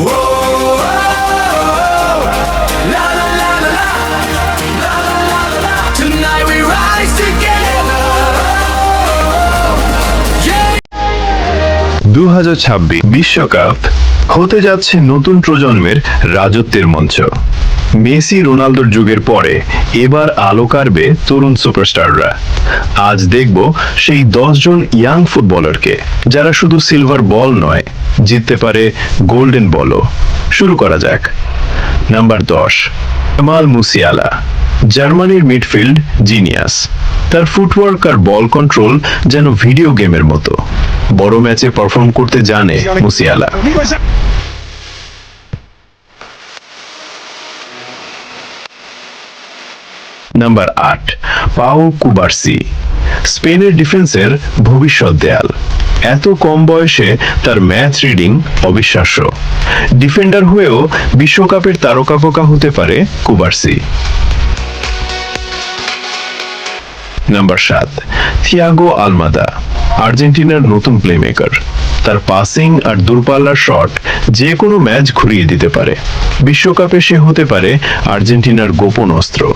La la la la la, la la la la la. Tonight we rise together. Yeah. 2026 বিশ্বকাপ হতে যাচ্ছে নতুন প্রজন্মের রাজত্বের মঞ্চ। মেসি রোনালদোর যুগের পরে এবার আলো কাড়বে তরুণ সুপারস্টাররা। আজ দেখব সেই 10 জন ইয়াং ফুটবলারকে যারা শুধু সিলভার বল নয়, জিততে পারে গোল্ডেন বলও। শুরু করা যাক। Number 10, Kamal Musiala. জার্মানির মিডফিল্ড জিনিয়াস। তার ফুটওয়ার্ক আর বল কন্ট্রোল যেন ভিডিও গেমের মতো। বড় ম্যাচে পারফর্ম করতে জানে মুসিয়ালা। নাম্বার 8, পাও কুবার্সি। স্পেনের ডিফেন্সের ভবিষ্যৎ দেয়াল। এত কম বয়সে তার ম্যাচ রিডিং অবিশ্বাস্য। ডিফেন্ডার হয়েও বিশ্বকাপের তারকা হতে পারে কুবার্সি। Number 7, Thiago Almada. আর্জেন্টিনার নতুন প্লেমেকার। তার পাসিং আর দূরপাল্লার শট যে কোনো ম্যাচ ঘুরিয়ে দিতে পারে। বিশ্বকাপে সে হতে পারে আর্জেন্টিনার গোপন অস্ত্র।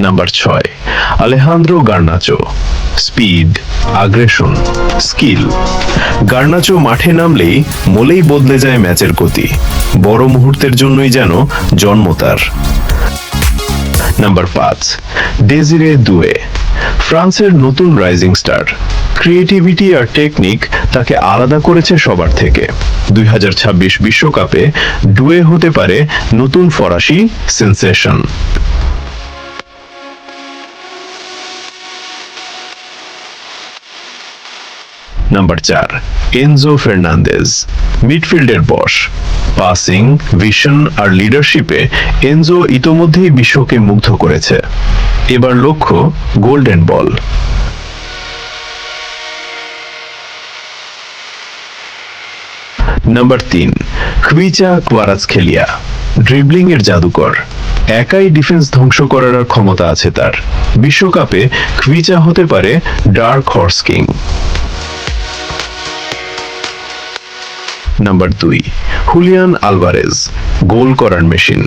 Number 6, Alejandro Garnacho. Speed, aggression, skill. Garnacho মাঠে নামলেই মোলেই বদলে যায় ম্যাচের গতি। বড় মুহূর্তের জন্যই যেন জন্ম তার। নাম্বার 5, ডেজিরে দুয়ে। ফ্রান্সের নতুন রাইজিং স্টার। ক্রিয়েটিভিটি আর টেকনিক তাকে আলাদা করেছে সবার থেকে। 2026 বিশ্বকাপে ডুয়ে হতে পারে নতুন ফরাসি সেন্সেশন। Number 4, Enzo Fernandez. মিডফিল্ডের বস। পাসিং, ভিশন আর লিডারশিপে এনজো ইতোমধ্যেই বিশ্বকে মুগ্ধ করেছে। এবার লক্ষ্য golden ball. Number 3, Khvicha Kvaratskhelia. Dribbling এর জাদুকর। একাই ডিফেন্স ধ্বংস করার ক্ষমতা আছে তার। বিশ্বকাপে খুইচা হতে পারে dark horse king. Number 2, Julian Alvarez. Goal করার মেশিন।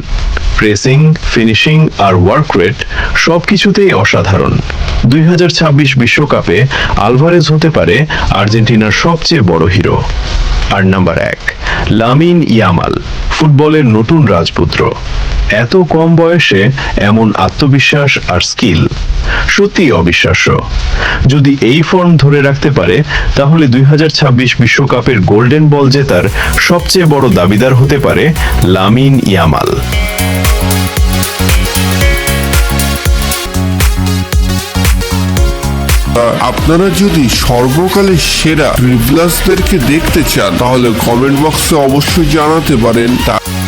প্রেসিং, ফিনিশিং আর ওয়ার্ক রেট সবকিছুতেই অসাধারণ। 2026 বিশ্বকাপে আলভারেজ হতে পারে আর্জেন্টিনার সবচেয়ে বড় হিরো। আর নাম্বার 1, লামিন ইয়ামাল। ফুটবলের নতুন রাজপুত্র। এত কম বয়সে এমন আত্মবিশ্বাস আর স্কিল সত্যি অবিশ্বাস্য। যদি এই ফর্ম ধরে রাখতে পারে তাহলে 2026 বিশ্বকাপের গোল্ডেন বল জেতার সবচেয়ে বড় দাবিদার হতে পারে লামিন ইয়ামাল। আপনারা যদি সর্বকালের সেরা ড্রিবলার্সদেরকে দেখতে চান তাহলে কমেন্ট বক্সে অবশ্যই জানাতে পারেন।